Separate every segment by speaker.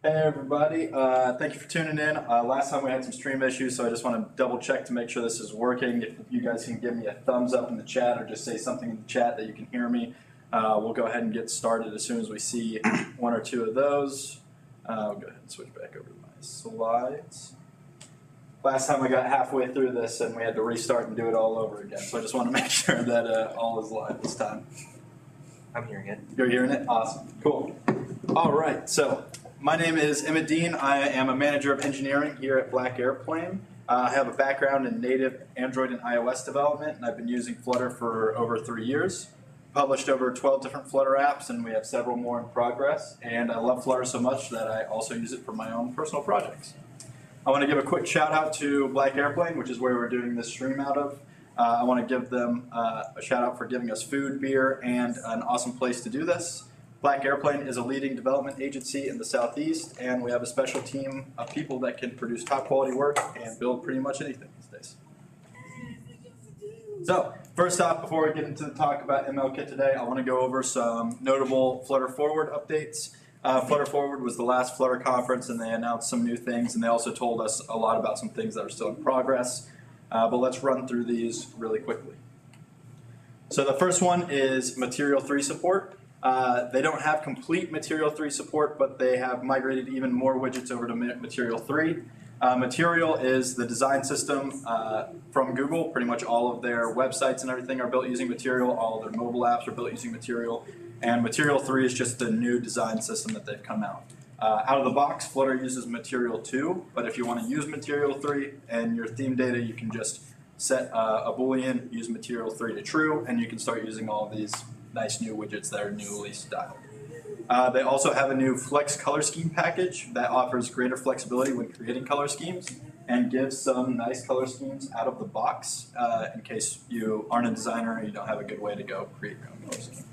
Speaker 1: Hey everybody, thank you for tuning in. Last time we had some stream issues, so I just want to double check to make sure this is working. If you guys can give me a thumbs up in the chat or just say something in the chat that you can hear me, we'll go ahead and get started as soon as we see one or two of those. We'll go ahead and switch back over to my slides. Last time I got halfway through this and we had to restart and do it all over again, so I just want to make sure that all is live this time.
Speaker 2: I'm hearing it.
Speaker 1: You're hearing it? Awesome. Cool. All right, so my name is Emmett. I am a manager of engineering here at Black Airplane. I have a background in native Android and iOS development, and I've been using Flutter for over 3 years. Published over 12 different Flutter apps, and we have several more in progress. And I love Flutter so much that I also use it for my own personal projects. I want to give a quick shout out to Black Airplane, which is where we're doing this stream out of. I want to give them a shout out for giving us food, beer, and an awesome place to do this. Black Airplane is a leading development agency in the Southeast, and we have a special team of people that can produce top quality work and build pretty much anything these days. So, first off, before we get into the talk about MLKit today, I want to go over some notable Flutter Forward updates. Flutter Forward was the last Flutter conference, and they announced some new things, and they also told us a lot about some things that are still in progress. But let's run through these really quickly. So the first one is Material 3 support. They don't have complete Material 3 support, but they have migrated even more widgets over to Material 3. Material is the design system from Google. Pretty much all of their websites and everything are built using Material. All of their mobile apps are built using Material. And Material 3 is just the new design system that they've come out. Out of the box, Flutter uses Material 2, but if you want to use Material 3 and your theme data, you can just set a Boolean, use Material 3 to true, and you can start using all of these nice new widgets that are newly styled. They also have a new Flex color scheme package that offers greater flexibility when creating color schemes and gives some nice color schemes out of the box in case you aren't a designer and you don't have a good way to go create your own color scheme.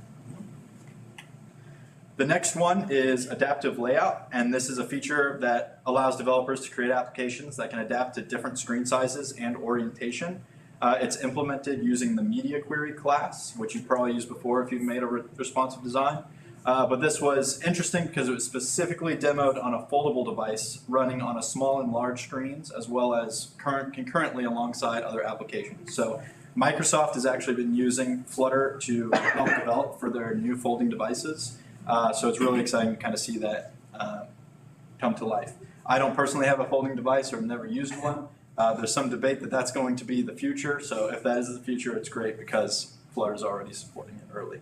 Speaker 1: The next one is adaptive layout, and this is a feature that allows developers to create applications that can adapt to different screen sizes and orientation. It's implemented using the media query class, which you've probably used before if you've made a responsive design. But this was interesting because it was specifically demoed on a foldable device running on a small and large screens, as well as concurrently alongside other applications. So Microsoft has actually been using Flutter to help develop for their new folding devices. So it's really exciting to kind of see that come to life. I don't personally have a folding device or have never used one. There's some debate that that's going to be the future, so if that is the future, it's great because Flutter's already supporting it early.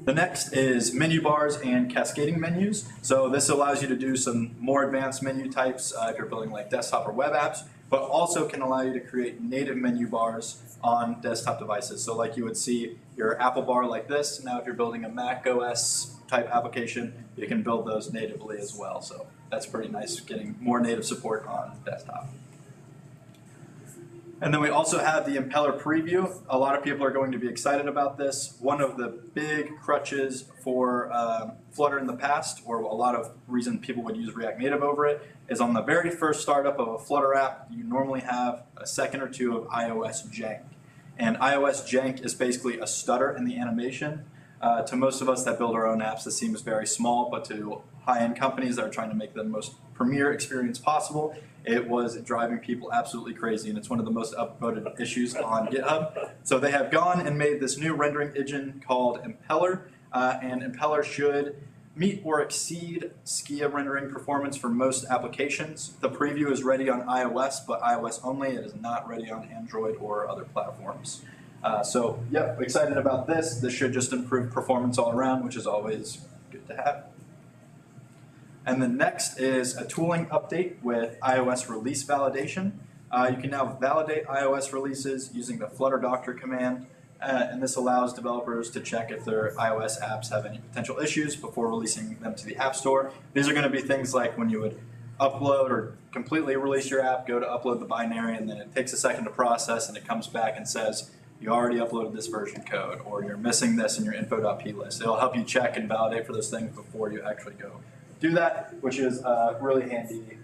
Speaker 1: The next is menu bars and cascading menus. So this allows you to do some more advanced menu types if you're building like desktop or web apps, but also can allow you to create native menu bars on desktop devices. So like you would see your Apple bar like this. Now if you're building a Mac OS type application, you can build those natively as well. So that's pretty nice, getting more native support on desktop. And then we also have the Impeller preview. A lot of people are going to be excited about this. One of the big crutches for Flutter in the past, or a lot of reason people would use React Native over it, is on the very first startup of a Flutter app, you normally have a second or two of iOS jank. And iOS jank is basically a stutter in the animation. To most of us that build our own apps, this seems very small, but to high-end companies that are trying to make the most premier experience possible, it was driving people absolutely crazy, and it's one of the most upvoted issues on GitHub. So they have gone and made this new rendering engine called Impeller, and Impeller should meet or exceed Skia rendering performance for most applications. The preview is ready on iOS, but iOS only. It is not ready on Android or other platforms. So, yep, excited about this. This should just improve performance all around, which is always good to have. And then next is a tooling update with iOS release validation. You can now validate iOS releases using the Flutter Doctor command, and this allows developers to check if their iOS apps have any potential issues before releasing them to the App Store. These are going to be things like when you would upload or completely release your app, go to upload the binary, and then it takes a second to process, and it comes back and says, you already uploaded this version code, or you're missing this in your info.p list. It'll help you check and validate for those things before you actually go do that, which is really handy.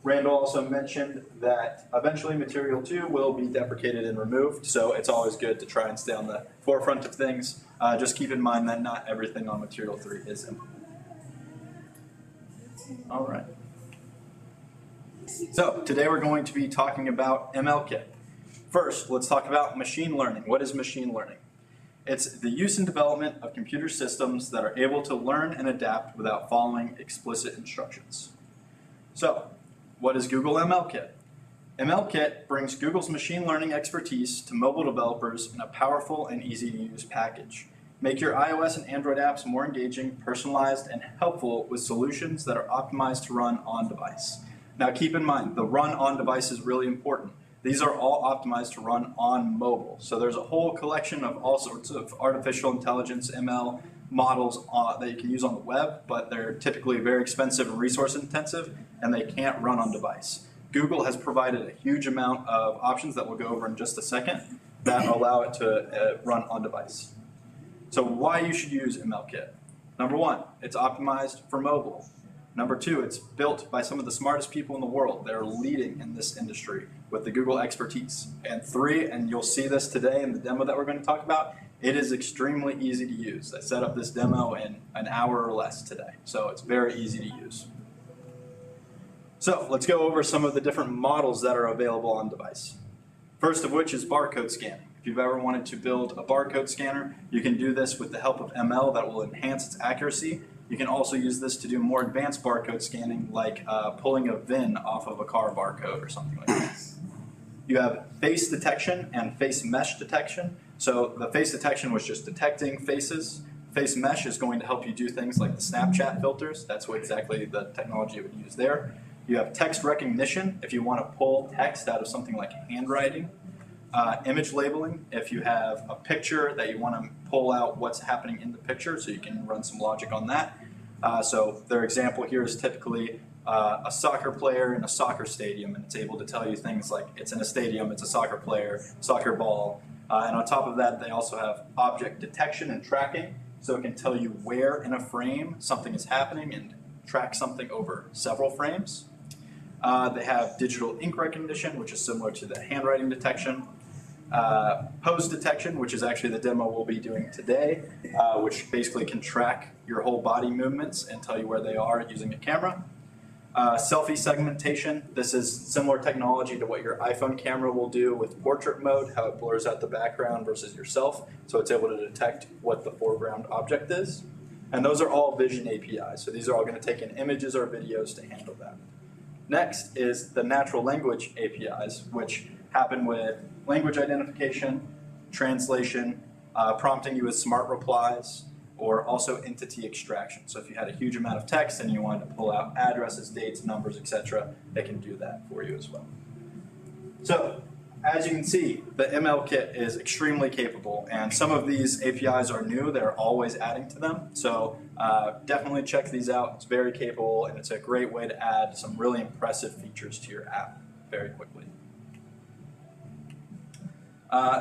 Speaker 1: Randall also mentioned that eventually Material 2 will be deprecated and removed, so it's always good to try and stay on the forefront of things. Just keep in mind that not everything on Material 3 is implemented. All right. So today we're going to be talking about MLKit. First, let's talk about machine learning. What is machine learning? It's the use and development of computer systems that are able to learn and adapt without following explicit instructions. So, what is Google MLKit? MLKit brings Google's machine learning expertise to mobile developers in a powerful and easy-to-use package. Make your iOS and Android apps more engaging, personalized, and helpful with solutions that are optimized to run on device. Now keep in mind, the run on device is really important. These are all optimized to run on mobile. So there's a whole collection of all sorts of artificial intelligence, ML, models that you can use on the web, but they're typically very expensive and resource intensive, and they can't run on device. Google has provided a huge amount of options that we'll go over in just a second that allow it to run on device. So why you should use MLKit? Number one, it's optimized for mobile. Number two, it's built by some of the smartest people in the world. They're leading in this industry with the Google expertise. And three, and you'll see this today in the demo that we're going to talk about, it is extremely easy to use. I set up this demo in an hour or less today, so it's very easy to use. So let's go over some of the different models that are available on device. First of which is barcode scanning. If you've ever wanted to build a barcode scanner, you can do this with the help of ML that will enhance its accuracy. You can also use this to do more advanced barcode scanning, like pulling a VIN off of a car barcode or something like that. You have face detection and face mesh detection. So the face detection was just detecting faces. Face mesh is going to help you do things like the Snapchat filters. That's what exactly the technology it would use there. You have text recognition if you want to pull text out of something like handwriting. Image labeling if you have a picture that you want to pull out what's happening in the picture, so you can run some logic on that. So their example here is typically a soccer player in a soccer stadium, and it's able to tell you things like it's in a stadium, it's a soccer player, soccer ball. And on top of that, they also have object detection and tracking, so it can tell you where in a frame something is happening and track something over several frames. They have digital ink recognition, which is similar to the handwriting detection. Pose detection, which is actually the demo we'll be doing today, which basically can track your whole body movements and tell you where they are using a camera. Selfie segmentation, this is similar technology to what your iPhone camera will do with portrait mode, how it blurs out the background versus yourself, so it's able to detect what the foreground object is. And those are all vision APIs, so these are all going to take in images or videos to handle that. Next is the natural language APIs, which happen with language identification, translation, prompting you with smart replies, or also entity extraction. So if you had a huge amount of text and you wanted to pull out addresses, dates, numbers, etc., they can do that for you as well. So as you can see, the MLKit is extremely capable, and some of these APIs are new. They're always adding to them. So definitely check these out. It's very capable, and it's a great way to add some really impressive features to your app very quickly.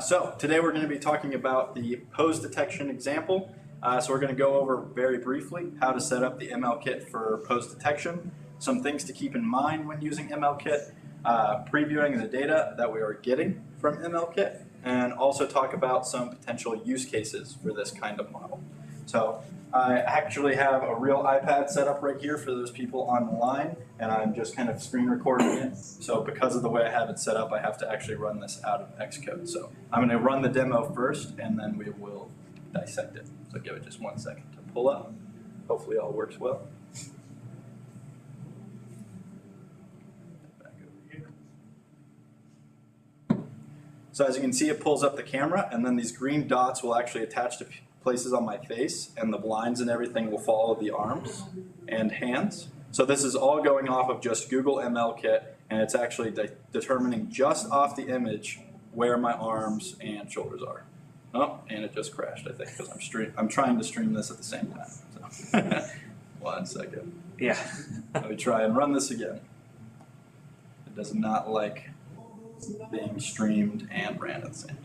Speaker 1: So today we're going to be talking about the pose detection example. So we're going to go over very briefly how to set up the MLKit for pose detection, some things to keep in mind when using MLKit, previewing the data that we are getting from MLKit, and also talk about some potential use cases for this kind of model. So I actually have a real iPad set up right here for those people on the line, and I'm just kind of screen recording it. So because of the way I have it set up, I have to actually run this out of Xcode. So I'm going to run the demo first, and then we will dissect it. So give it just 1 second to pull up. Hopefully all works well. Back over here. So as you can see, it pulls up the camera, and then these green dots will actually attach to places on my face, and the blinds and everything will follow the arms and hands. So this is all going off of just Google MLKit, and it's actually determining just off the image where my arms and shoulders are. Oh, and it just crashed, I think, because I'm trying to stream this at the same time. So 1 second.
Speaker 2: Yeah.
Speaker 1: Let me try and run this again. It does not like being streamed and ran at the same time.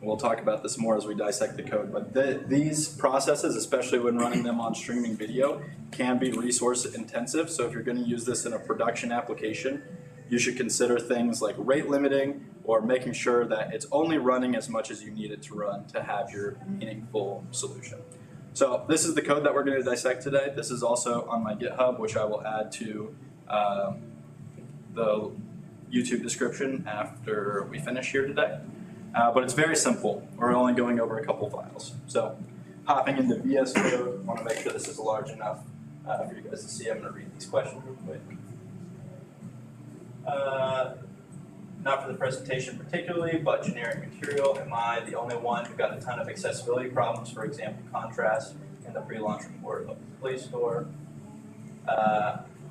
Speaker 1: We'll talk about this more as we dissect the code, but these processes, especially when running them on streaming video, can be resource intensive. So if you're going to use this in a production application, you should consider things like rate limiting or making sure that it's only running as much as you need it to run to have your meaningful solution. So this is the code that we're going to dissect today. This is also on my GitHub, which I will add to the YouTube description after we finish here today. But it's very simple. We're only going over a couple files. So hopping into VS Code, I want to make sure this is large enough for you guys to see. I'm going to read these questions real quick. Not for the presentation particularly, but generic material. Am I the only one who got a ton of accessibility problems, for example, contrast in the pre-launch report of the Play Store?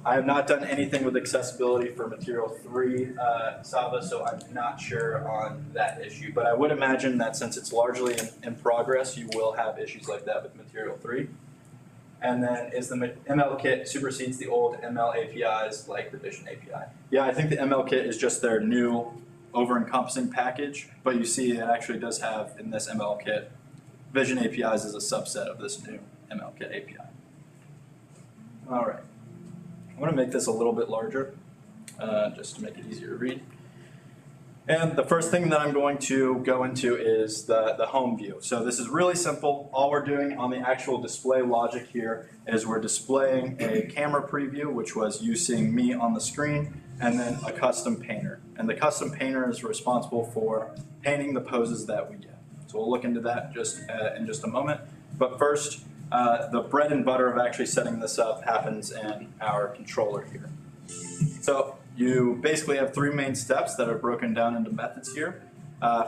Speaker 1: I have not done anything with accessibility for Material 3, Sava, so I'm not sure on that issue. But I would imagine that since it's largely in progress, you will have issues like that with Material 3. And then is the ML kit supersedes the old ML APIs like the Vision API? Yeah, I think the ML kit is just their new over-encompassing package, but you see it actually does have in this ML kit, Vision APIs is a subset of this new ML kit API. All right. I'm going to make this a little bit larger, just to make it easier to read. And the first thing that I'm going to go into is the home view. So this is really simple. All we're doing on the actual display logic here is we're displaying a camera preview, which was you seeing me on the screen, and then a custom painter. And the custom painter is responsible for painting the poses that we get. So we'll look into that in just a moment. But first, the bread and butter of actually setting this up happens in our controller here. So you basically have three main steps that are broken down into methods here.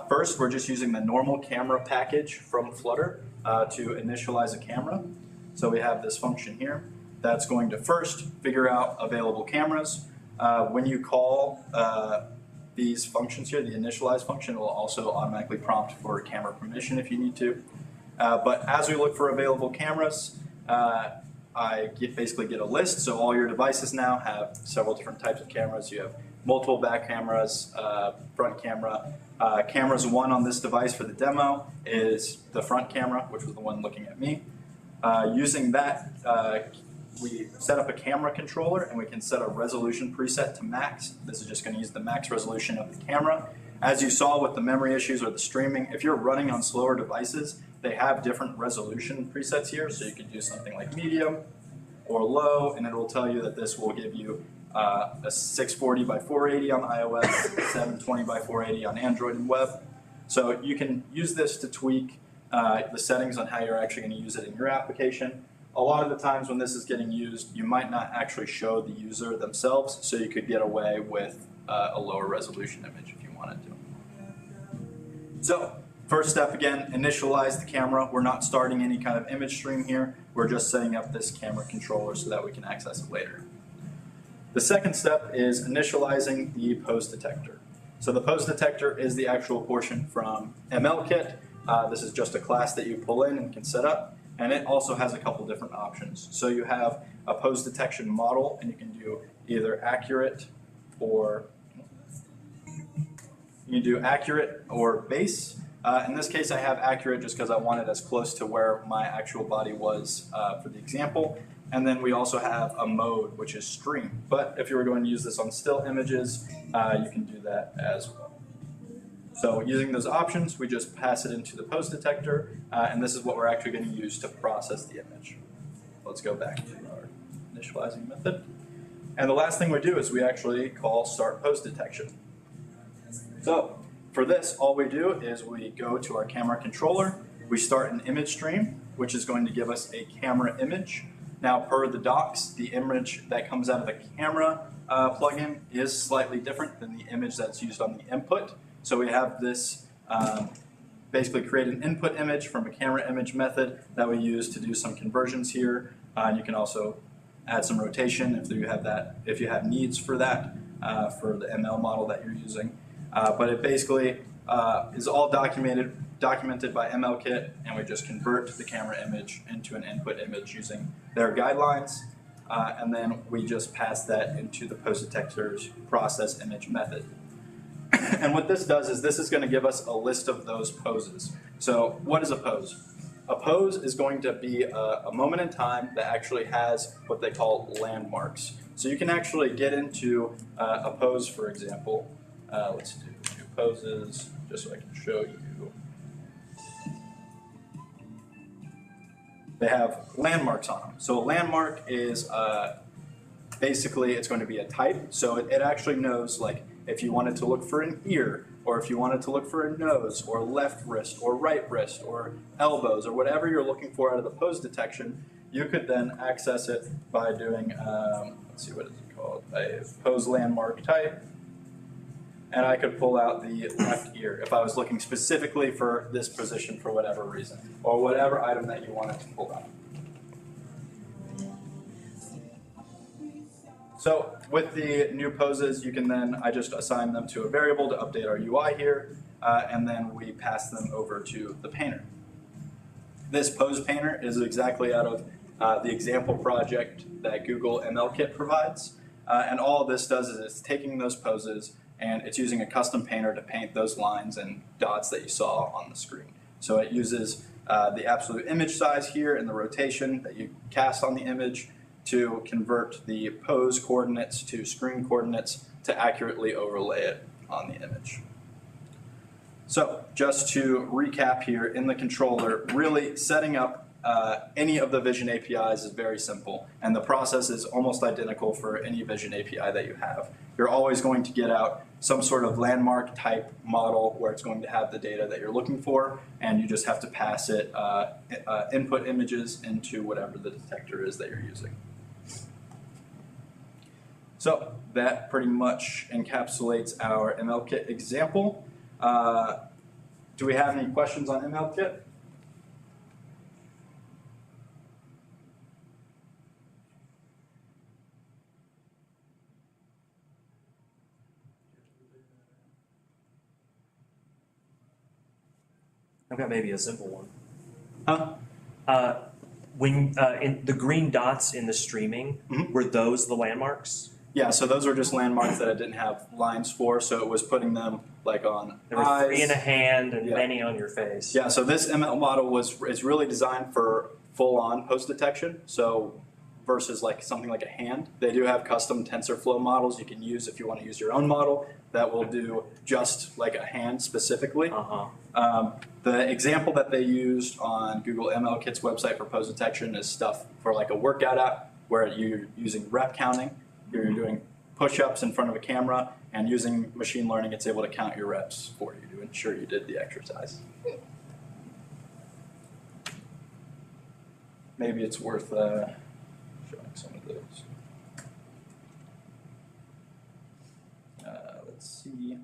Speaker 1: First, we're just using the normal camera package from Flutter to initialize a camera. So we have this function here that's going to first figure out available cameras. When you call these functions here, the initialize function will also automatically prompt for camera permission if you need to. But as we look for available cameras, I basically get a list. So all your devices now have several different types of cameras. You have multiple back cameras, front camera. Cameras 1 on this device for the demo is the front camera, which was the one looking at me. Using that, we set up a camera controller and we can set a resolution preset to max. This is just going to use the max resolution of the camera. As you saw with the memory issues or the streaming, if you're running on slower devices, they have different resolution presets here, so you could do something like medium or low, and it will tell you that this will give you a 640 by 480 on iOS, 720 by 480 on Android and web. So you can use this to tweak the settings on how you're actually going to use it in your application. A lot of the times when this is getting used, you might not actually show the user themselves, so you could get away with a lower resolution image if you wanted to. So, first step again, initialize the camera. We're not starting any kind of image stream here. We're just setting up this camera controller so that we can access it later. The second step is initializing the pose detector. So the pose detector is the actual portion from MLKit. This is just a class that you pull in and can set up. And it also has a couple different options. So you have a pose detection model, and you can do either accurate or base. In this case, I have accurate just because I want it as close to where my actual body was for the example. And then we also have a mode, which is stream. But if you were going to use this on still images, you can do that as well. So using those options, we just pass it into the pose detector, and this is what we're actually going to use to process the image. Let's go back to our initializing method. And the last thing we do is we actually call start pose detection. So for this, all we do is we go to our camera controller, we start an image stream, which is going to give us a camera image. Now, per the docs, the image that comes out of the camera plugin is slightly different than the image that's used on the input. So we have this basically create an input image from a camera image method that we use to do some conversions here. You can also add some rotation if you have needs for that for the ML model that you're using. But it basically is all documented by MLKit, and we just convert the camera image into an input image using their guidelines, and then we just pass that into the pose detector's process image method. And what this does is this is going to give us a list of those poses. So what is a pose? A pose is going to be a moment in time that actually has what they call landmarks. So you can actually get into a pose, for example. Let's do 2 poses, just so I can show you. They have landmarks on them. So a landmark is basically it's going to be a type. So it actually knows, like, if you wanted to look for an ear, or if you wanted to look for a nose, or left wrist, or right wrist, or elbows, or whatever you're looking for out of the pose detection, you could then access it by doing, let's see, what is it called? A pose landmark type. And I could pull out the left ear if I was looking specifically for this position for whatever reason, or whatever item that you wanted to pull out. So with the new poses, you can then, I just assign them to a variable to update our UI here, and then we pass them over to the painter. This pose painter is exactly out of the example project that Google ML-Kit provides. And all this does is it's taking those poses and it's using a custom painter to paint those lines and dots that you saw on the screen. So it uses the absolute image size here and the rotation that you cast on the image to convert the pose coordinates to screen coordinates to accurately overlay it on the image. So just to recap here, in the controller, really setting up any of the Vision APIs is very simple, and the process is almost identical for any Vision API that you have. You're always going to get out some sort of landmark type model where it's going to have the data that you're looking for, and you just have to pass it input images into whatever the detector is that you're using. So that pretty much encapsulates our ML-Kit example. Do we have any questions on ML-Kit?
Speaker 2: I've got maybe a simple one.
Speaker 1: Huh?
Speaker 2: When in the green dots in the streaming, were those the landmarks?
Speaker 1: Yeah, so those were just landmarks that I didn't have lines for, so it was putting them like on
Speaker 2: There were
Speaker 1: eyes.
Speaker 2: 3 in a hand and
Speaker 1: Yeah.
Speaker 2: many on your face.
Speaker 1: Yeah, so this ML model is really designed for full-on post detection. So versus like something like a hand, they do have custom TensorFlow models you can use if you want to use your own model that will do just like a hand specifically. The example that they used on Google ML-Kit's website for post detection is stuff for like a workout app where you're using rep counting. You're doing push-ups in front of a camera, and using machine learning, it's able to count your reps for you to ensure you did the exercise. Maybe it's worth showing some of those. Let's see.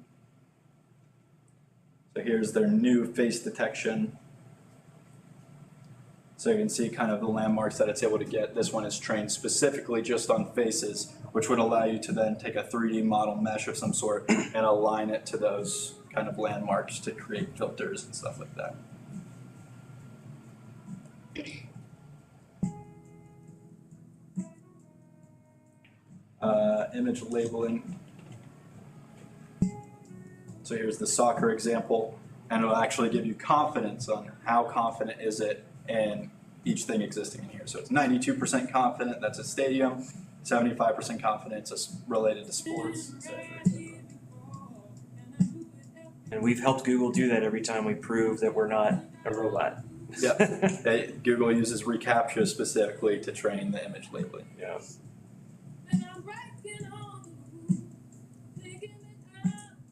Speaker 1: So here's their new face detection. So you can see kind of the landmarks that it's able to get. This one is trained specifically just on faces, which would allow you to then take a 3D model mesh of some sort and align it to those kind of landmarks to create filters and stuff like that. Image labeling. So here's the soccer example, and it'll actually give you confidence on how confident is it in each thing existing in here. So it's 92% confident that's a stadium, 75% confidence is related to sports, etc.
Speaker 2: And we've helped Google do that every time we prove that we're not a robot.
Speaker 1: Yeah, Google uses reCAPTCHA specifically to train the image labeling.
Speaker 2: Yeah.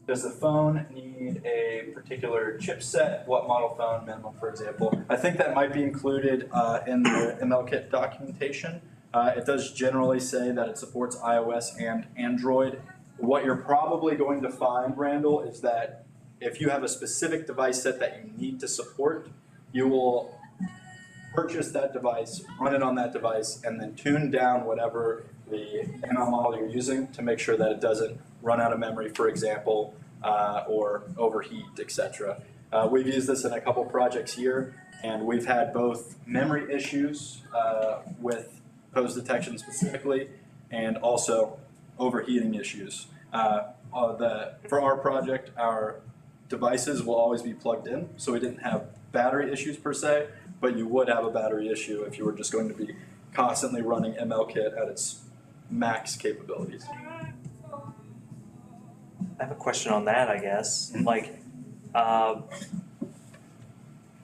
Speaker 1: Does the phone need a particular chipset? What model phone minimum, for example? I think that might be included in the ML-Kit documentation. It does generally say that it supports iOS and Android. What you're probably going to find, Randall, is that if you have a specific device set that you need to support, you will purchase that device, run it on that device, and then tune down whatever the ML model you're using to make sure that it doesn't run out of memory, for example, or overheat, etc. We've used this in a couple projects here, and we've had both memory issues with pose detection specifically, and also overheating issues. For our project, our devices will always be plugged in, so we didn't have battery issues per se, but you would have a battery issue if you were just going to be constantly running MLKit at its max capabilities.
Speaker 2: I have a question on that, I guess. Like,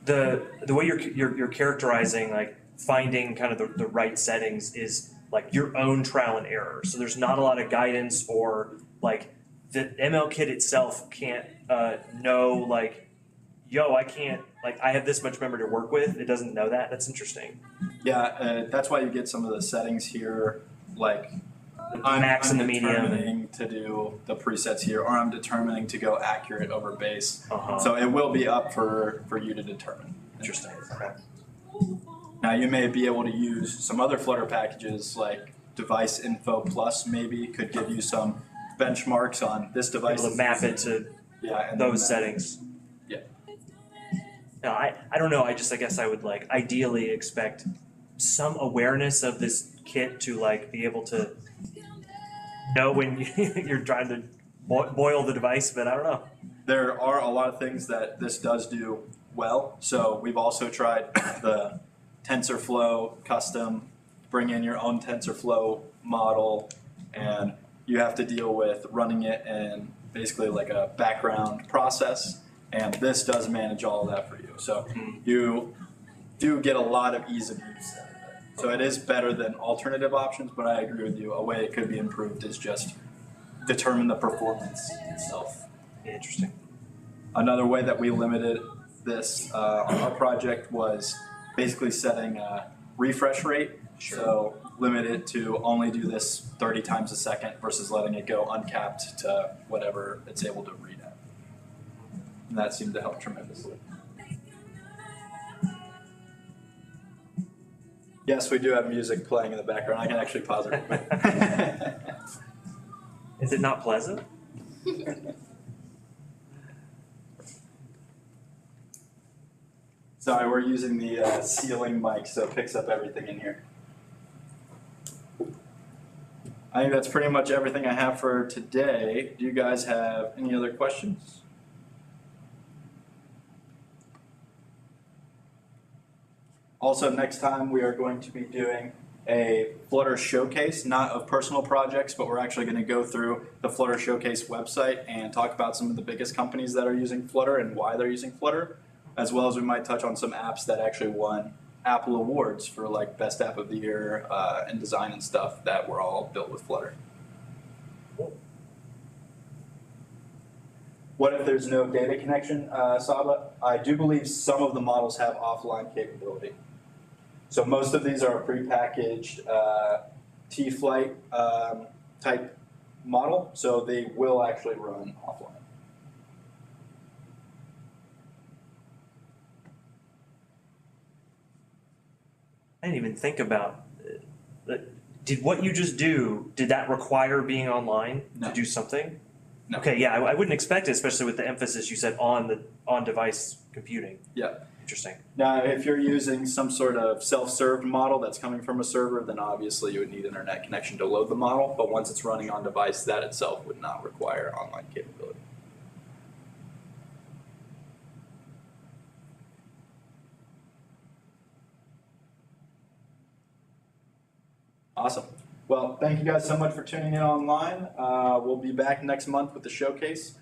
Speaker 2: the way you're characterizing, like finding kind of the right settings is like your own trial and error. So there's not a lot of guidance, or like the ML kit itself can't know like, yo, I can't, like I have this much memory to work with. It doesn't know that. That's interesting.
Speaker 1: Yeah, that's why you get some of the settings here, like
Speaker 2: Max and the medium.
Speaker 1: I'm determining to do the presets here, or I'm determining to go accurate over base. So it will be up for you to determine.
Speaker 2: Interesting. Okay.
Speaker 1: Now you may be able to use some other Flutter packages like Device Info Plus maybe could give you some benchmarks on this device.
Speaker 2: Able to map it to those settings.
Speaker 1: Yeah.
Speaker 2: No, I don't know. I guess I would like ideally expect some awareness of this kit to like be able to know when you're trying to boil the device, but I don't know.
Speaker 1: There are a lot of things that this does do well. So we've also tried the TensorFlow custom, bring in your own TensorFlow model, and you have to deal with running it in basically like a background process, and this does manage all of that for you. So you do get a lot of ease of use out of it. So it is better than alternative options, but I agree with you. A way it could be improved is just determine the performance itself.
Speaker 2: Interesting.
Speaker 1: Another way that we limited this on our project was basically setting a refresh rate.
Speaker 2: Sure.
Speaker 1: So limited to only do this 30 times a second versus letting it go uncapped to whatever it's able to read at. And that seemed to help tremendously. Yes, we do have music playing in the background. I can actually pause it real quick.
Speaker 2: Is it not pleasant?
Speaker 1: Sorry, we're using the ceiling mic, so it picks up everything in here. I think that's pretty much everything I have for today. Do you guys have any other questions? Also, next time we are going to be doing a Flutter showcase, not of personal projects, but we're actually going to go through the Flutter showcase website and talk about some of the biggest companies that are using Flutter and why they're using Flutter, as well as we might touch on some apps that actually won Apple Awards for like Best App of the Year and design and stuff that were all built with Flutter. What if there's no data connection, Saba? I do believe some of the models have offline capability. So most of these are a prepackaged T-Flight type model, so they will actually run offline.
Speaker 2: I didn't even think about did what you just do, did that require being online to do something?
Speaker 1: No.
Speaker 2: Okay, yeah, I wouldn't expect it, especially with the emphasis you said on device computing.
Speaker 1: Yeah.
Speaker 2: Interesting.
Speaker 1: Now, if you're using some sort of self-served model that's coming from a server, then obviously you would need internet connection to load the model, but once it's running on device, that itself would not require online capability. Awesome. Well, thank you guys so much for tuning in online. We'll be back next month with the showcase.